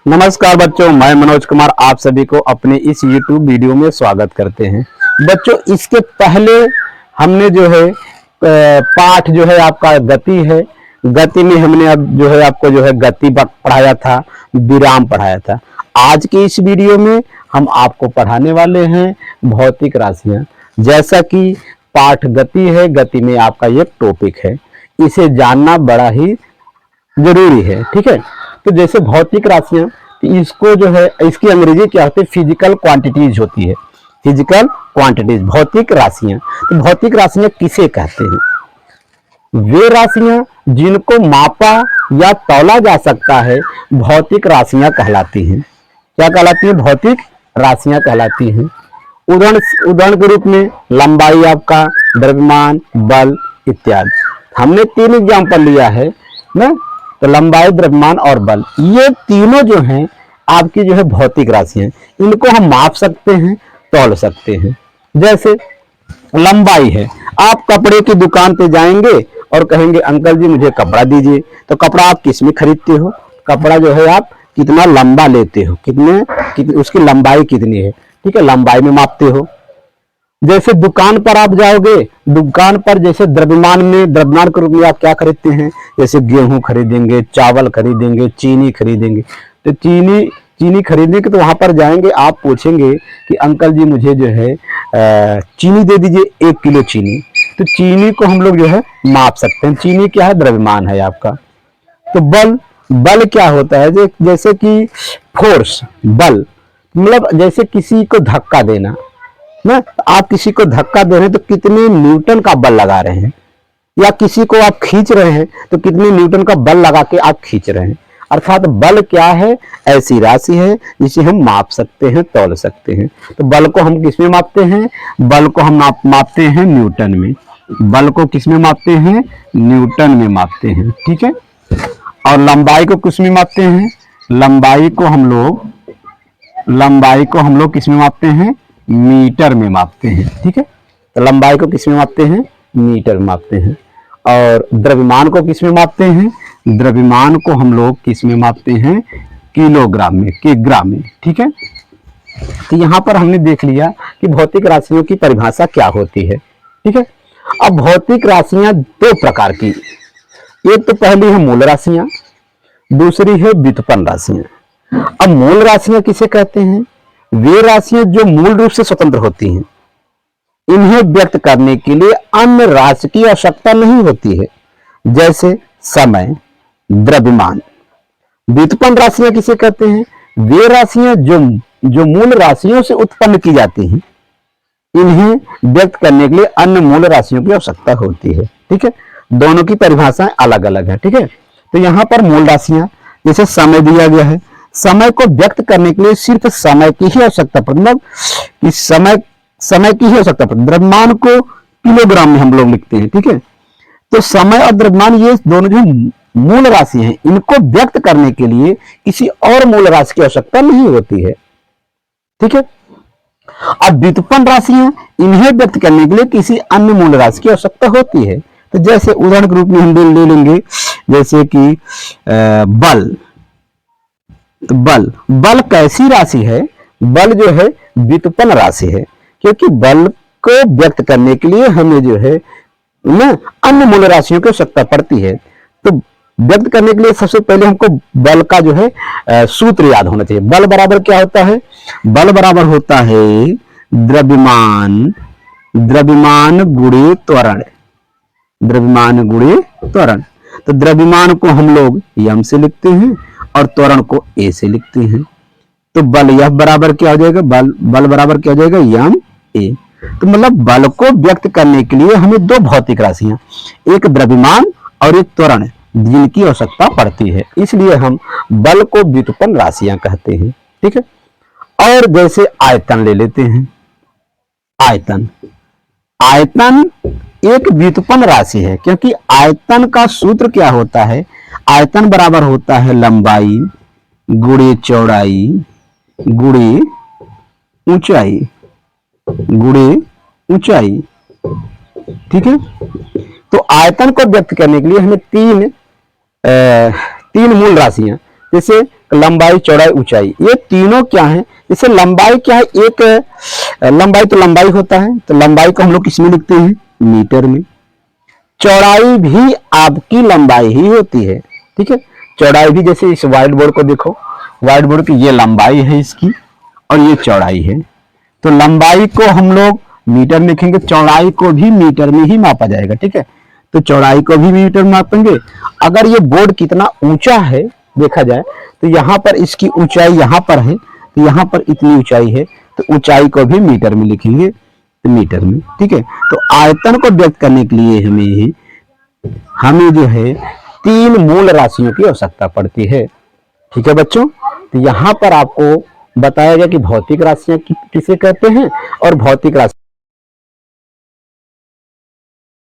नमस्कार बच्चों, मैं मनोज कुमार आप सभी को अपने इस YouTube वीडियो में स्वागत करते हैं। बच्चों, इसके पहले हमने जो है पाठ जो है आपका गति है। गति में हमने अब जो है आपको जो है गति पढ़ाया था, विराम पढ़ाया था। आज की इस वीडियो में हम आपको पढ़ाने वाले हैं भौतिक राशियां। जैसा कि पाठ गति है, गति में आपका ये टॉपिक है, इसे जानना बड़ा ही जरूरी है। ठीक है, तो जैसे भौतिक राशियां, इसको जो है इसकी अंग्रेजी क्या होती है, फिजिकल क्वांटिटीज होती है। फिजिकल क्वांटिटीज भौतिक राशियां। तो भौतिक राशियां किसे कहते हैं? वे राशियां जिनको मापा या तौला जा सकता है भौतिक राशियां कहलाती हैं। क्या कहलाती हैं? भौतिक राशियां कहलाती हैं। उदाहरण के रूप में लंबाई आपका, द्रव्यमान, बल इत्यादि। हमने 3 एग्जाम्पल लिया है ना, तो लंबाई, द्रव्यमान और बल, ये तीनों जो हैं आपकी जो है भौतिक राशि हैं। इनको हम माप सकते हैं, तौल सकते हैं। जैसे लंबाई है, आप कपड़े की दुकान पे जाएंगे और कहेंगे अंकल जी मुझे कपड़ा दीजिए, तो कपड़ा आप किस में खरीदते हो? कपड़ा जो है आप कितना लंबा लेते हो, उसकी लंबाई कितनी है, ठीक है, लंबाई में मापते हो। जैसे दुकान पर आप जाओगे, दुकान पर जैसे द्रव्यमान के रूप में आप क्या खरीदते हैं? जैसे गेहूं खरीदेंगे, चावल खरीदेंगे, चीनी खरीदेंगे। तो चीनी खरीदने के तो वहां पर जाएंगे, आप पूछेंगे कि अंकल जी मुझे जो है चीनी दे दीजिए, 1 किलो चीनी। तो चीनी को हम लोग जो है माप सकते हैं। चीनी क्या है? द्रव्यमान है आपका। तो बल क्या होता है? जैसे कि फोर्स, बल मतलब जैसे किसी को धक्का देना ना, आप किसी को धक्का दे रहे हैं तो कितने न्यूटन का बल लगा रहे हैं, या किसी को आप खींच रहे हैं तो कितने न्यूटन का बल लगा के आप खींच रहे हैं। अर्थात बल क्या है? ऐसी राशि है जिसे हम माप सकते हैं, तौल सकते हैं। तो बल को हम किस में मापते हैं? बल को हम मापते हैं न्यूटन में। बल को किस में मापते हैं? न्यूटन में मापते हैं। ठीक है, और लंबाई को किस में मापते हैं? लंबाई को हम लोग किस में मापते हैं? मीटर में मापते हैं। ठीक है, तो लंबाई को किस में मापते हैं? मीटर में मापते हैं। और द्रव्यमान को किस में मापते हैं? द्रव्यमान को हम लोग किस में मापते हैं? किलोग्राम में, किग्रा में। ठीक है, तो यहां पर हमने देख लिया कि भौतिक राशियों की परिभाषा क्या होती है। ठीक है, अब भौतिक राशियां 2 प्रकार की, एक तो पहली है मूल राशियां, दूसरी है व्युत्पन्न राशियां। अब मूल राशियां किसे कहते हैं? वे राशियां जो मूल रूप से स्वतंत्र होती हैं। इन्हें व्यक्त करने के लिए अन्य राशि की आवश्यकता नहीं होती है, जैसे समय, द्रव्यमान। व्युत्पन्न राशियां किसे कहते हैं? वे राशियां जो मूल राशियों से उत्पन्न की जाती हैं। इन्हें व्यक्त करने के लिए अन्य मूल राशियों की आवश्यकता होती है। ठीक है, दोनों की परिभाषाएं अलग अलग है। ठीक है, तो यहां पर मूल राशियां, जैसे समय दिया गया है, समय को व्यक्त करने के लिए सिर्फ समय की ही आवश्यकता पड़ती, मतलब कि समय की ही आवश्यकता पड़ती। द्रव्यमान को किलोग्राम में हम लोग लिखते हैं। ठीक है, तो समय और द्रव्यमान ये दोनों जो मूल राशि हैं, इनको व्यक्त करने के लिए किसी और मूल राशि की आवश्यकता नहीं होती है। ठीक है, अब व्युत्पन्न राशियां, इन्हें व्यक्त करने के लिए किसी अन्य मूल राशि की आवश्यकता होती है। तो जैसे उदाहरण के रूप में हम ले लेंगे, जैसे कि बल। तो बल कैसी राशि है? बल जो है व्युत्पन्न राशि है, क्योंकि बल को व्यक्त करने के लिए हमें जो है ना अन्य मूल राशियों की आवश्यकता पड़ती है। तो व्यक्त करने के लिए सबसे पहले हमको बल का जो है सूत्र याद होना चाहिए। बल बराबर क्या होता है? बल बराबर होता है द्रव्यमान गुणे त्वरण। द्रव्यमान गुणे त्वरण। तो द्रव्यमान को हम लोग यम से लिखते हैं और त्वरण को ए से लिखते हैं। तो बल यह बराबर क्या हो जाएगा? बल बराबर क्या हो जाएगा? यम ए। तो मतलब बल को व्यक्त करने के लिए हमें 2 भौतिक राशियां, एक द्रव्यमान और एक त्वरण, जिनकी आवश्यकता पड़ती है। इसलिए हम बल को व्युत्पन्न राशियां कहते हैं। ठीक है, और जैसे आयतन ले लेते हैं। आयतन एक व्युत्पन्न राशि है, क्योंकि आयतन का सूत्र क्या होता है? आयतन बराबर होता है लंबाई गुणे चौड़ाई गुणे ऊंचाई। ठीक है, तो आयतन को व्यक्त करने के लिए हमें तीन मूल राशियां जैसे लंबाई, चौड़ाई, ऊंचाई, ये तीनों क्या है। जैसे लंबाई क्या है, एक लंबाई तो लंबाई होता है, तो लंबाई को हम लोग किसमें लिखते हैं, मीटर में। चौड़ाई भी आपकी लंबाई ही होती है, ठीक है। चौड़ाई भी, जैसे इस व्हाइट बोर्ड को देखो, व्हाइट बोर्ड की ये लंबाई है इसकी और ये चौड़ाई है, तो लंबाई को हम लोग मीटर में लिखेंगे, चौड़ाई को भी मीटर में ही मापा जाएगा, ठीक है। तो चौड़ाई को भी मीटर में मापेंगे। अगर ये बोर्ड कितना ऊंचा है देखा जाए, तो यहाँ पर इसकी ऊंचाई यहाँ पर है, तो यहाँ पर इतनी ऊंचाई है, तो ऊंचाई को भी मीटर में लिखेंगे, तो मीटर में, ठीक है। तो आयतन को व्यक्त करने के लिए हमें जो है 3 मूल राशियों की आवश्यकता पड़ती है, ठीक है बच्चों। तो यहाँ पर आपको बताया गया कि भौतिक राशियां किसे कहते हैं और भौतिक राशि